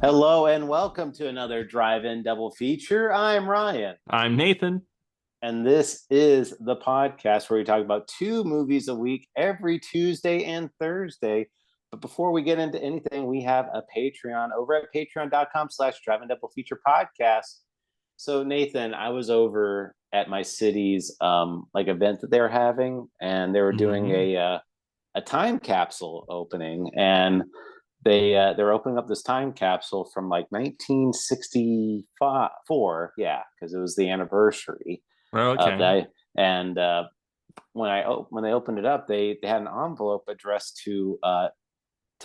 Hello and welcome to another drive-in double feature. I'm Ryan, I'm Nathan. and this is the podcast where we talk about two movies a week every Tuesday and Thursday. But before we get into anything, we have a Patreon over at patreon.com/drive-in double feature podcast. So Nathan, I was over at my city's like event that they were having, and they were doing Mhm. a time capsule opening, and they're opening up this time capsule from like 1964, yeah, because it was the anniversary Oh, of okay. that. And when they opened it up, they had an envelope addressed to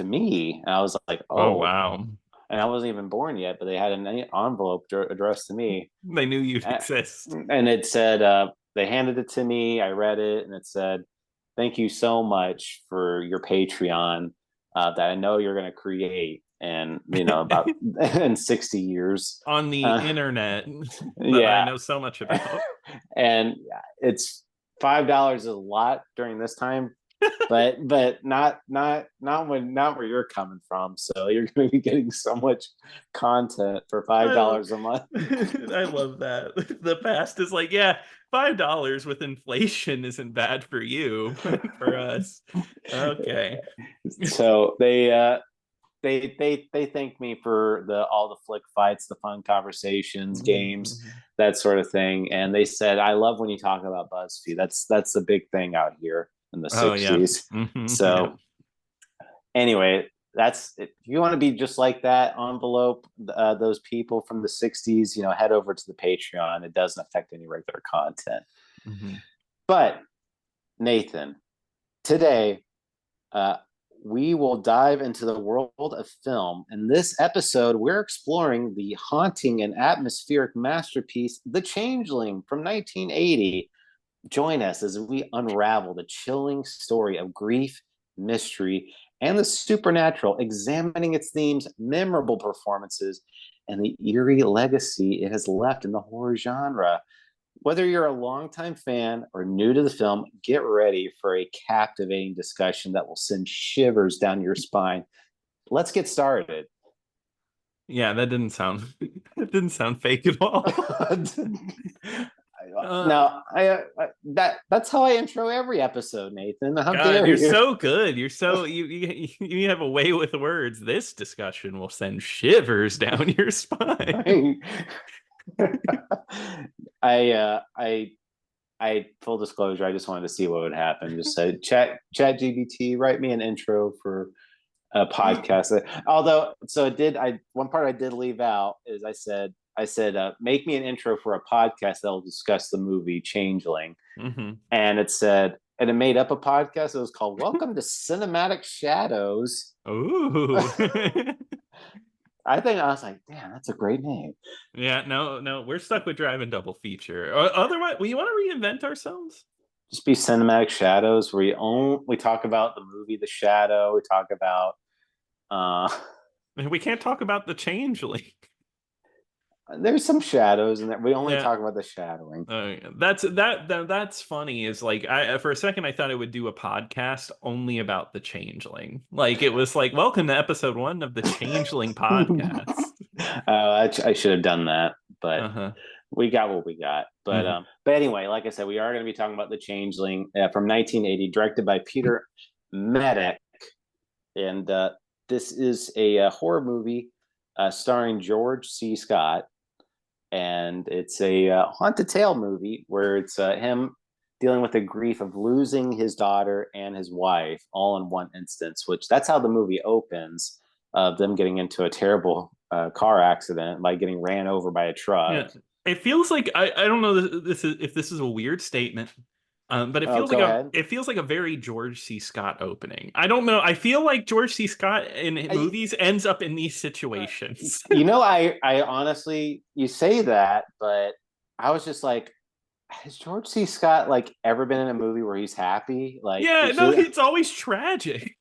me, and I was like, Oh, oh, wow. and I wasn't even born yet, but they had an envelope addressed to me, They knew you'd and exist. it said they handed it to me. I read it, and it said, "Thank you so much for your Patreon that I know you're going to create." And about in 60 years, On the uh, internet that I yeah, know so much about. and it's $5 a lot during this time, but not where you're coming from. So you're going to be getting so much content for five I, dollars a month. I love that. The past is like, yeah, $5 with inflation isn't bad for you, but for us. Okay. So they thank me for the all the flick fights, the fun conversations, games, Mhm. that sort of thing. And they said, "I love when you talk about BuzzFeed. That's the big thing out here in the Oh, yeah. '60s." Yeah. So anyway, that's if you want to be just like that envelope, those people from the '60s, head over to the Patreon. It doesn't affect any regular content. Mhm. But Nathan, today uh, we will dive into the world of film. In this episode, we're exploring the haunting and atmospheric masterpiece, The Changeling from 1980. Join us as we unravel the chilling story of grief, mystery, and the supernatural, examining its themes, memorable performances, and the eerie legacy it has left in the horror genre. Whether you're a longtime fan or new to the film, get ready for a captivating discussion that will send shivers down your spine. Let's get started. Yeah, that didn't sound that didn't sound fake at all. Uh, Now, that's how I intro every episode, Nathan. How God, dare you're you? so good. You're so you have a way with words. This discussion will send shivers down your spine. I full disclosure, I just wanted to see what would happen. Just said chat GBT, write me an intro for a podcast. Although, so it did. I one part I did leave out is I said make me an intro for a podcast that will discuss the movie Changeling, Hmm. and it made up a podcast. It was called Welcome to Cinematic Shadows. Ooh. I think I was like, damn, that's a great name. Yeah, no, no, we're stuck with driving double feature. Otherwise, well, you want to reinvent ourselves? Just be Cinematic Shadows. We talk about the movie The Shadow. We talk about uh We can't talk about the changeling. there's some shadows in there. We only Yeah. talk about the shadowing. That's funny is like I for a second I thought I would do a podcast only about the changeling. Like it was like welcome to episode 1 of the Changeling podcast. I should have done that, but Uh-huh. we got what we got. But Mhm. um, but anyway, like I said, we are going to be talking about The Changeling from 1980, directed by Peter Medak, and this is a horror movie starring George C. Scott, and it's a haunted tale movie where it's him dealing with the grief of losing his daughter and his wife all in one instance. Which that's how the movie opens, of them getting into a terrible car accident by getting ran over by a truck. Yeah. It feels like I don't know this is if this is a weird statement. But Oh, go ahead. it feels like a very George C. Scott opening. I don't know. I feel like George C. Scott in I, movies ends up in these situations. I honestly, you say that, but I was just like, has George C. Scott like ever been in a movie where he's happy? Like Yeah, it's no, just, it's always tragic.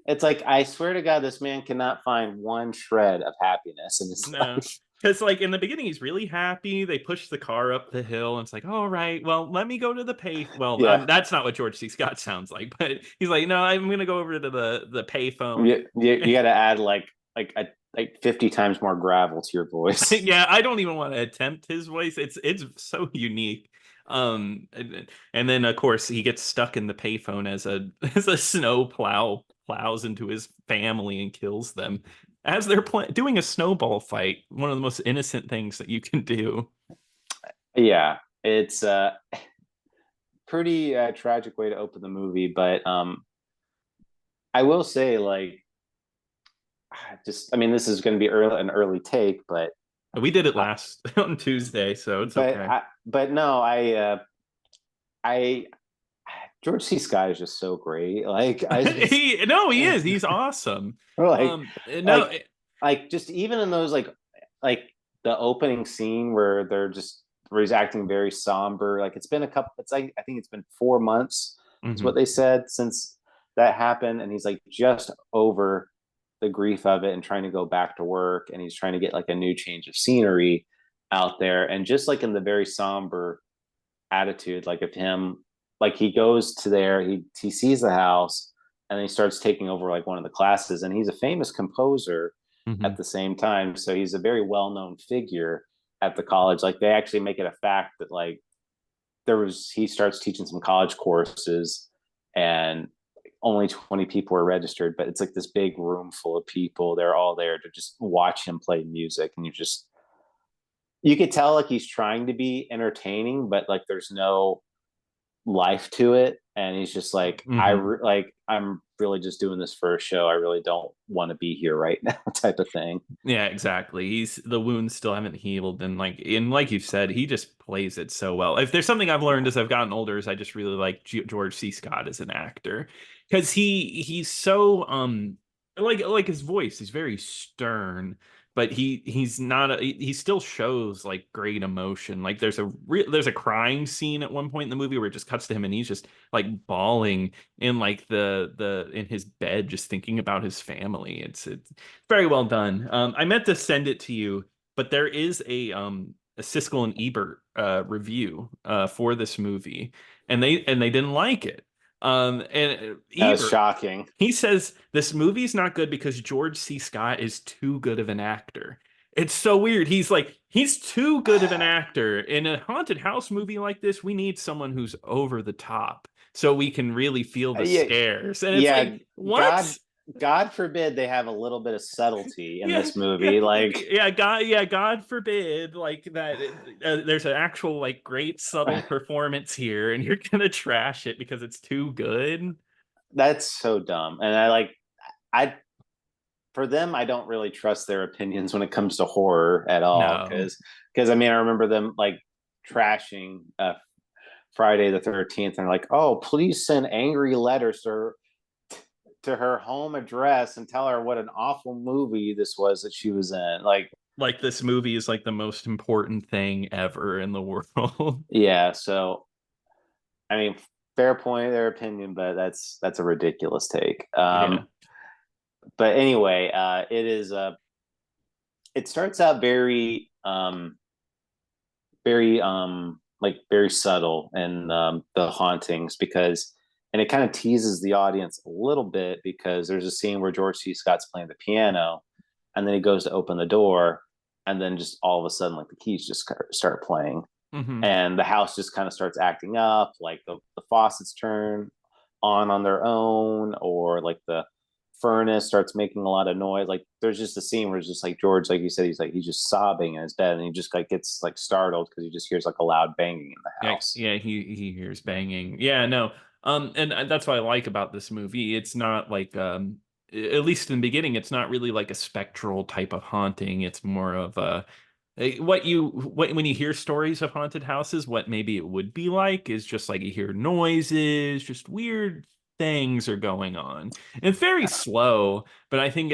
it's like I swear to God, this man cannot find one shred of happiness in his No. life. Because like in the beginning he's really happy. They push the car up the hill and it's like, all right, well, let me go to the pay. Well, Yeah, that's not what George C. Scott sounds like, but he's like, no, I'm gonna go over to the payphone. you got to add like a like 50 times more gravel to your voice. Yeah, I don't even want to attempt his voice. It's so unique. And then of course he gets stuck in the payphone as a as a snow plow plows into his family and kills them as they're doing a snowball fight. One of the most innocent things that you can do. Yeah, it's a pretty tragic way to open the movie, but I will say, like, just I mean, this is going to be an early take, We did it I, last on Tuesday, so it's okay. but no, I George C. Scott is just so great. Like I just He no, he is. He's awesome. like No, like like just even in those like the opening scene where he's acting very somber. Like it's been a couple. It's like I think it's been 4 months is what mhm. they said since that happened, and he's like just over the grief of it and trying to go back to work, and he's trying to get like a new change of scenery out there, and just like in the very somber attitude like of him, like he goes to there, he sees the house, and then he starts taking over like one of the classes, and he's a famous composer at Mhm. the same time, so he's a very well-known figure at the college. Like they actually make it a fact that like he starts teaching some college courses, and only 20 people are registered, but it's like this big room full of people, they're all there to just watch him play music, and you could tell like he's trying to be entertaining, but like there's no life to it, and he's just like Mhm. I'm really just doing this for a show, I really don't want to be here right now type of thing. Yeah, exactly. He's the wounds still haven't healed, and like you said, he just plays it so well. If there's something I've learned as I've gotten older, is I just really like George C. Scott as an actor because he's so like his voice is very stern, but he's not he still shows like great emotion. Like there's a crying scene at one point in the movie where it just cuts to him and he's just like bawling in like the in his bed just thinking about his family. It's very well done. I meant to send it to you, but there is a Siskel and Ebert review for this movie, and they didn't like it. And That was Ebert, shocking. he says this movie's not good because George C. Scott is too good of an actor. It's so weird. He's like, he's too good of an actor. In a haunted house movie like this, we need someone who's over the top so we can really feel the Yeah, scares. And it's like, yeah. what? God forbid they have a little bit of subtlety in Yeah, this movie, like yeah, God forbid, like that. There's an actual like great subtle performance here, and you're gonna trash it because it's too good. that's so dumb. And I for them, I don't really trust their opinions when it comes to horror at all, No, because I mean I remember them like trashing Friday the 13th, and like, oh, please send angry letters to her home address and tell her what an awful movie this was that she was in. Like, like this movie is like the most important thing ever in the world. yeah, so I mean, fair point, their opinion, but that's a ridiculous take. Yeah. But anyway, it starts out very like very subtle in the hauntings, because and it kind of teases the audience a little bit, because there's a scene where George C. Scott's playing the piano, and then he goes to open the door, and then just all of a sudden like the keys just start playing, Hmm. and the house just kind of starts acting up, like the faucets turn on their own, or like the furnace starts making a lot of noise. Like there's just a scene where it's just like George, like you said, he's just sobbing in his bed, and he just like gets like startled because he just hears like a loud banging in the Yeah, house. yeah, he hears banging. Yeah, no. And that's what I like about this movie. It's not like at least in the beginning, it's not really like a spectral type of haunting. It's more of a when you hear stories of haunted houses, what maybe it would be like is just like you hear noises, just weird things are going on. And it's very slow, but I think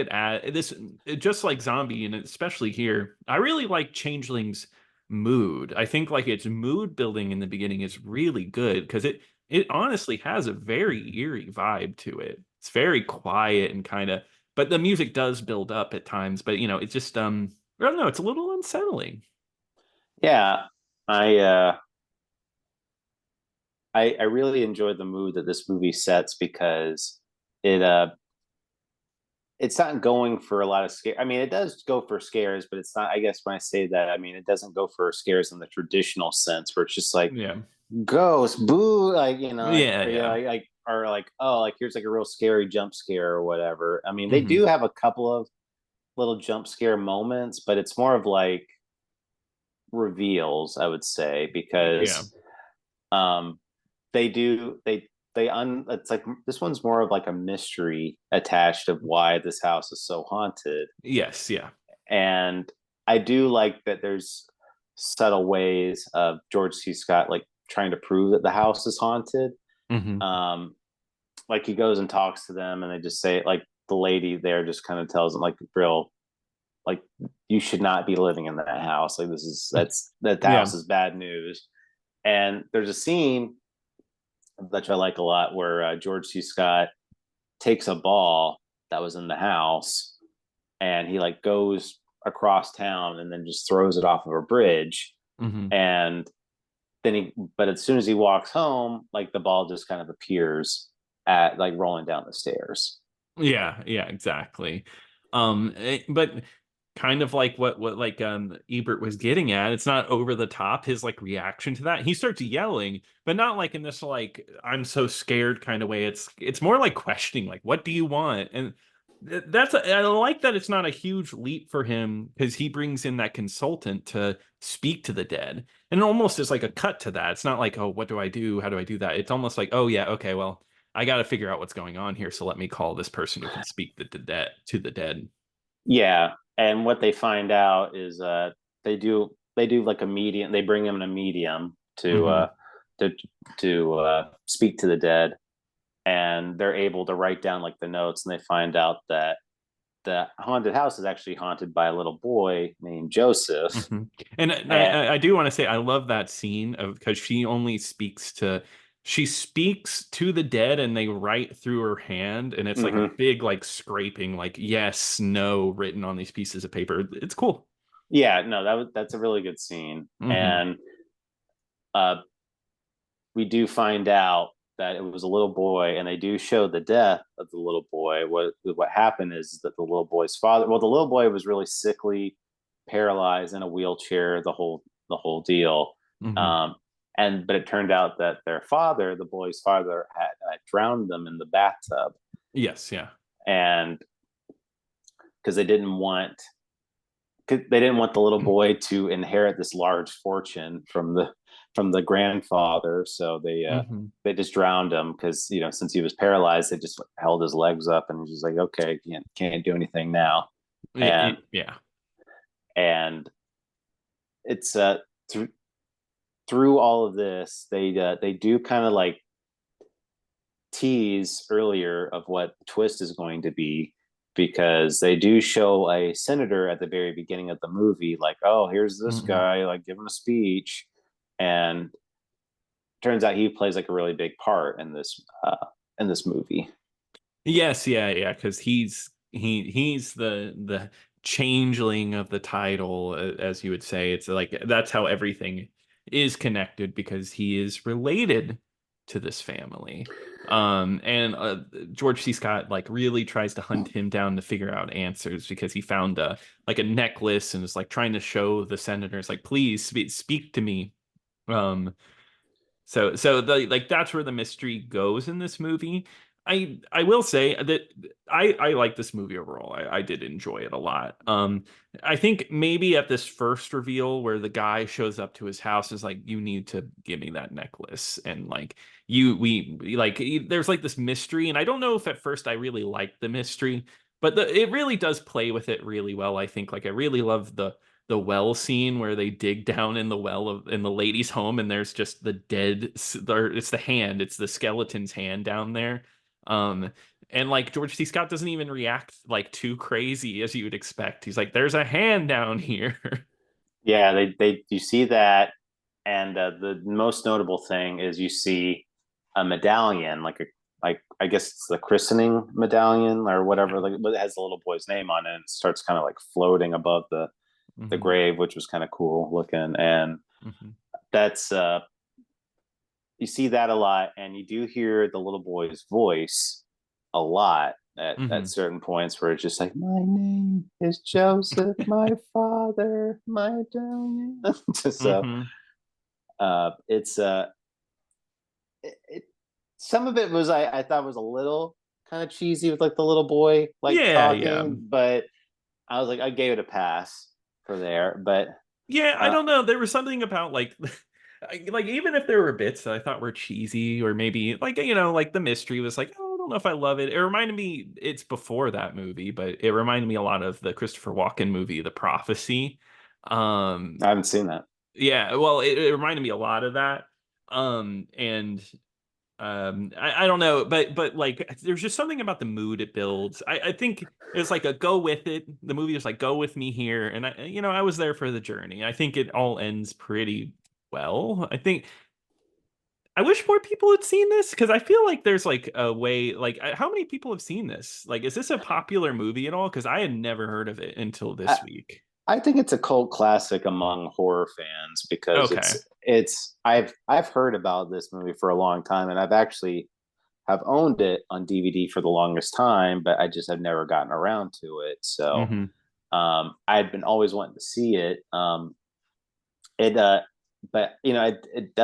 just like Zombie, and especially here, I really like Changeling's mood. I think like its mood building in the beginning is really good because it honestly has a very eerie vibe to it. It's very quiet and kind of, but the music does build up at times, but it's just I don't know, it's a little unsettling. Yeah, I I really enjoyed the mood that this movie sets, because it it's not going for a lot of scare. I mean, it does go for scares, but it's not. I guess when I say that, I mean it doesn't go for scares in the traditional sense, where it's just like Yeah. ghost, boo, like Yeah, yeah. or like oh, like here's like a real scary jump scare or whatever. I mean, they Hmm. do have a couple of little jump scare moments, but it's more of like reveals, I would say, Yeah. because um they do they it's like this one's more of like a mystery attached of why this house is so haunted. Yes, yeah. And I do like that there's subtle ways of George C. Scott like trying to prove that the house is haunted. Hmm. um like he goes and talks to them and they just say like the lady there just kind of tells them like real like you should not be living in that house, like this is that Yeah. house is bad news. And there's a scene that I like a lot where George C. Scott takes a ball that was in the house and he like goes across town and then just throws it off of a bridge. Hmm. And then but as soon as he walks home, like the ball just kind of appears at like rolling down the stairs. Yeah, yeah, exactly. But kind of like what like Ebert was getting at, it's not over the top. His like reaction to that, he starts yelling, but not like in this like I'm so scared kind of way. It's more like questioning, like what do you want? And that's I like that it's not a huge leap for him because he brings in that consultant to speak to the dead, and it almost is like a cut to that. It's not like, oh, what do I do? How do I do that? It's almost like, oh yeah, okay, well, I got to figure out what's going on here. So let me call this person who can speak the dead to the dead. Yeah, and what they find out is they do like a medium. They bring him in a medium Hmm. to speak to the dead, and they're able to write down like the notes, and they find out that the haunted house is actually haunted by a little boy named Joseph. Hmm. And And I do want to say I love that scene of because she speaks to the dead and they write through her hand and it's like a mhm. big like scraping like yes no written on these pieces of paper. It's cool. Yeah, no, that's a really good scene. Hmm. And uh, we do find out that it was a little boy, and they do show the death of the little boy. What happened is that the little boy's father, well, the little boy was really sickly, paralyzed, in a wheelchair, the whole deal. Hmm. Um, and but it turned out that their father, the boy's father, had drowned them in the bathtub, Yes, yeah. and because they didn't want the little boy to inherit this large fortune from the grandfather, so Hmm. they just drowned him because since he was paralyzed, they just held his legs up and was just like, okay, can't do anything now. and Yeah. and it's through through all of this, they do kind of like tease earlier of what the twist is going to be, because they do show a senator at the very beginning of the movie, like, oh, here's this Hmm. guy, like giving a speech. And turns out he plays like a really big part in this movie. Yes, yeah, yeah, because he's the changeling of the title, as you would say. It's like that's how everything is connected because he is related to this family. And George C. Scott like really tries to hunt him down to figure out answers because he found a like a necklace and is like trying to show the senators like, please speak to me. Um, so the like that's where the mystery goes in this movie. I will say that I like this movie overall. I did enjoy it a lot. I think maybe at this first reveal where the guy shows up to his house is like, you need to give me that necklace. And like we like there's like this mystery. And I don't know if at first I really liked the mystery, but it really does play with it really well. I think like I really love the well scene where they dig down in the well of in the lady's home and there's just the dead or it's the hand, it's the skeleton's hand down there. um and like George C. Scott doesn't even react like too crazy as you would expect. He's like, there's a hand down here. Yeah, they you see that. And the most notable thing is you see a medallion, like I guess it's the christening medallion or whatever, like, but it has the little boy's name on it, and it starts kind of like floating above the Hmm. grave, which was kind of cool looking. And Hmm. that's you see that a lot, and you do hear the little boy's voice a lot at Hmm. certain points where it's just like, my name is Joseph, my father, my darling. So Hmm. it's it, some of it was I thought was a little kind of cheesy with like the little boy like Yeah, yeah. talking, but I was like, I gave it a pass for there. But Yeah, I uh, don't know. There was something about like like even if there were bits that I thought were cheesy or maybe like like the mystery was like, oh, I don't know if I love it. It reminded me it's before that movie, but it reminded me a lot of the Christopher Walken movie, The Prophecy. Um I haven't seen that. yeah, well, it reminded me a lot of that. And I don't know, but like there's just something about the mood it builds. I think it's like a go with it. The movie is like go with me here, and I was there for the journey. I think it all ends pretty well. I wish more people had seen this because I feel like there's like a way. Like how many people have seen this? Like, is this a popular movie at all? Because I had never heard of it until I, this week. I think it's a cult classic among horror fans because Okay. it's I've heard about this movie for a long time, and I've actually have owned it on DVD for the longest time, but I just have never gotten around to it. So Hmm. I'd been always wanting to see it. It but it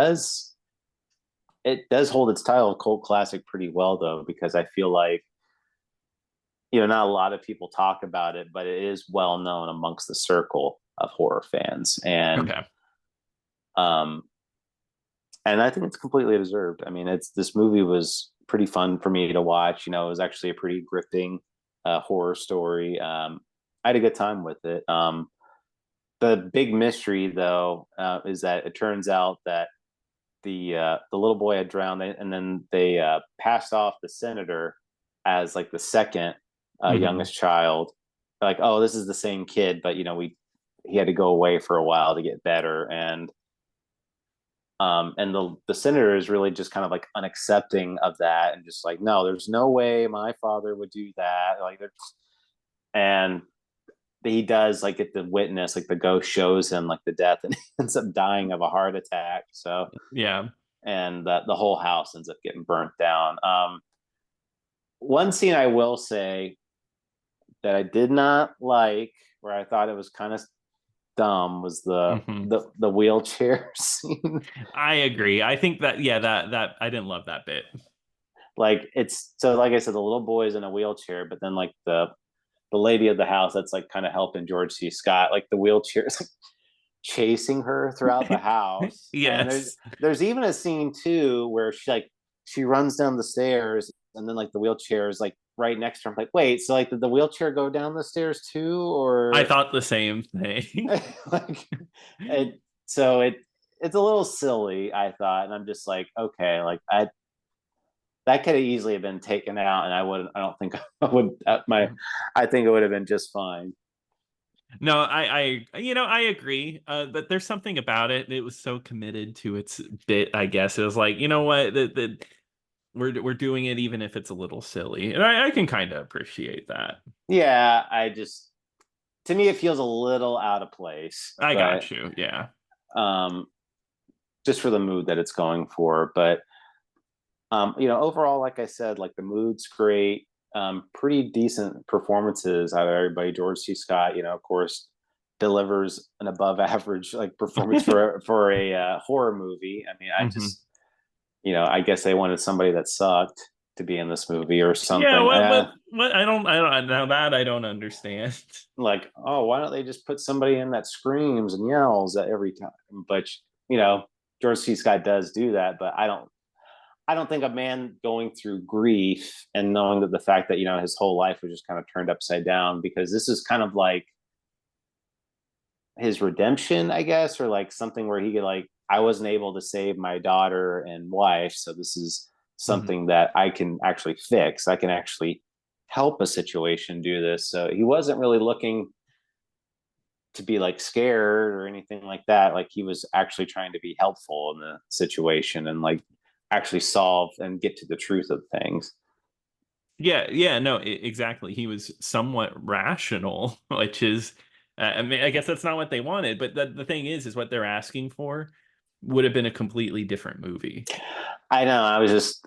does hold its title of cult classic pretty well though, because I feel like not a lot of people talk about it, but it is well known amongst the circle of horror fans, Okay. um, and I think it's completely deserved. I mean, it's this movie was pretty fun for me to watch. It was actually a pretty gripping horror story. I had a good time with it. The big mystery, though, is that it turns out that the little boy had drowned, and then they passed off the senator as like the second Hmm. youngest child. Like, oh, this is the same kid, but he had to go away for a while to get better, and the senator is really just kind of like unaccepting of that, and just like, no, there's no way my father would do that. Like, and he does like get the witness, like the ghost shows him like the death, and he ends up dying of a heart attack. So, Yeah. and the whole house ends up getting burnt down. One scene I will say that I did not like, where I thought it was kind of dumb, was Hmm. the wheelchair scene. I agree. I think that yeah, that I didn't love that bit. Like, it's so, like I said, the little boy's in a wheelchair, but then like the lady of the house that's like kind of helping George C. Scott, like the wheelchair is like chasing her throughout the house. And Yes. there's even a scene too where she runs down the stairs, and then like the wheelchair is like right next to her. I'm like, wait, so like did the wheelchair go down the stairs too, I or thought the same thing. like it? So it's a little silly, I thought, and I'm just like, okay, like I that could have easily have been taken out, and I don't think I would I think it would have been just fine. No, I agree. But there's something about it. It was so committed to its bit, I guess. It was like, you know what, we're doing it even if it's a little silly. And I can kind of appreciate that. Yeah, I just to me it feels a little out of place, I but got you. Yeah. um just for the mood that it's going for. But overall, like I said, like the mood's great. Pretty decent performances out of everybody. George C. Scott, of course, delivers an above average like performance for a horror movie. I mean, Hmm. I guess they wanted somebody that sucked to be in this movie or Yeah, something. what I don't now that I don't understand. Like, oh, why don't they just put somebody in that screams and yells at every time? But you know, George C. Scott does do that, but I don't think a man going through grief and knowing that the fact that his whole life was just kind of turned upside down, because this is kind of like his redemption, I guess, or like something where he could like, I wasn't able to save my daughter and wife, so this is Hmm. something that I can actually fix. I can actually help a situation do this. So he wasn't really looking to be like scared or anything like that. Like, he was actually trying to be helpful in the situation and like actually solve and get to the truth of things. Yeah, yeah, no, exactly. He was somewhat rational, which is, I mean, I guess that's not what they wanted, but the thing is what they're asking for would have been a completely different movie. I know. I was just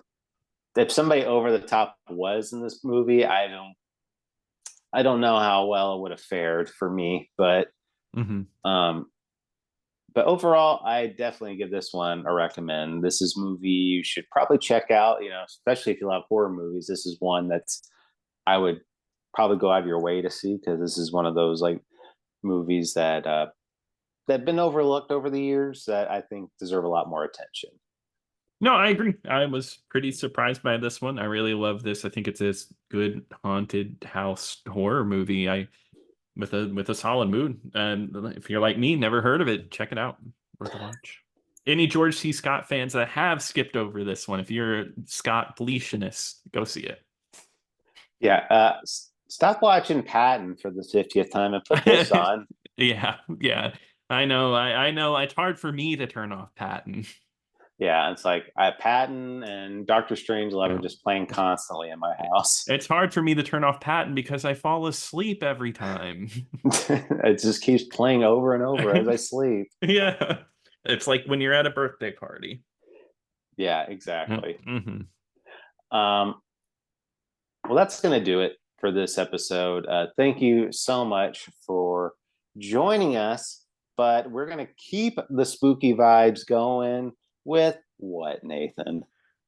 if somebody over the top was in this movie, I don't know how well it would have fared for me, Mm-hmm. um but overall, I definitely give this one a recommend. This is a movie you should probably check out, especially if you love horror movies. This is one that's I would probably go out of your way to see, because this is one of those like movies that have been overlooked over the years that I think deserve a lot more attention. No, I agree. I was pretty surprised by this one. I really love this. I think it's a good haunted house horror movie. I with a solid mood. And if you're like me, never heard of it, check it out. Worth a watch. Any George C. Scott fans that have skipped over this one, if you're a Scott deletionist, go see it. Yeah, stop watching Patton for the 50th time and put this on. Yeah, yeah. I know. I know. It's hard for me to turn off Patton. Yeah, it's like Patton and Doctor Strangelove are Yeah. just playing constantly in my house. It's hard for me to turn off Patton because I fall asleep every time. It just keeps playing over and over as I sleep. Yeah. It's like when you're at a birthday party. Yeah, exactly. Mm-hmm. Um, well, that's going to do it for this episode. Thank you so much for joining us. But we're going to keep the spooky vibes going with what, Nathan?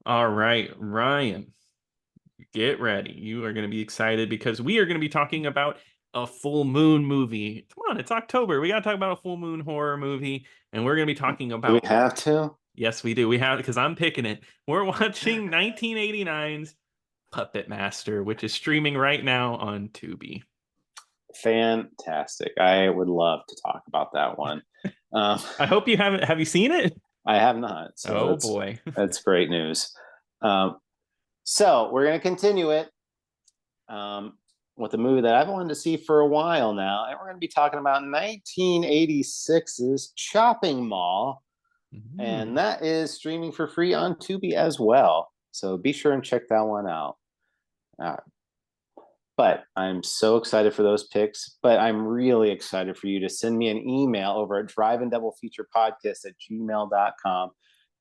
All right, Ryan, get ready. You are going to be excited because we are going to be talking about a full moon movie. Come on, it's October. We got to talk about a full moon horror movie. And we're going to be talking Do we about, have to? yes, we do. We have, because I'm picking it. We're watching 1989's Puppet Master, which is streaming right now on Tubi. Fantastic. I would love to talk about that one. I hope you haven't. Have you seen it? I have not. So Oh boy. that's great news. Um, so we're going to continue it with a movie that I've wanted to see for a while now. And we're going to be talking about 1986's Chopping Mall. And that is streaming for free on Tubi as well. So be sure and check that one out. But I'm so excited for those picks. But I'm really excited for you to send me an email over at driveanddoubleFeaturePodcast@gmail.com.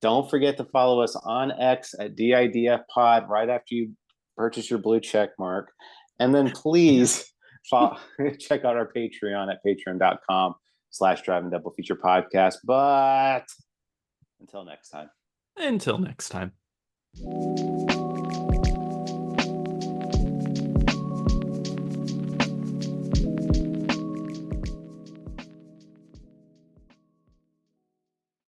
Don't forget to follow us on X at DIDFpod right after you purchase your blue check mark. And then please check out our Patreon at patreon.com/driveanddoubleFeaturePodcast. But until next time. Until next time.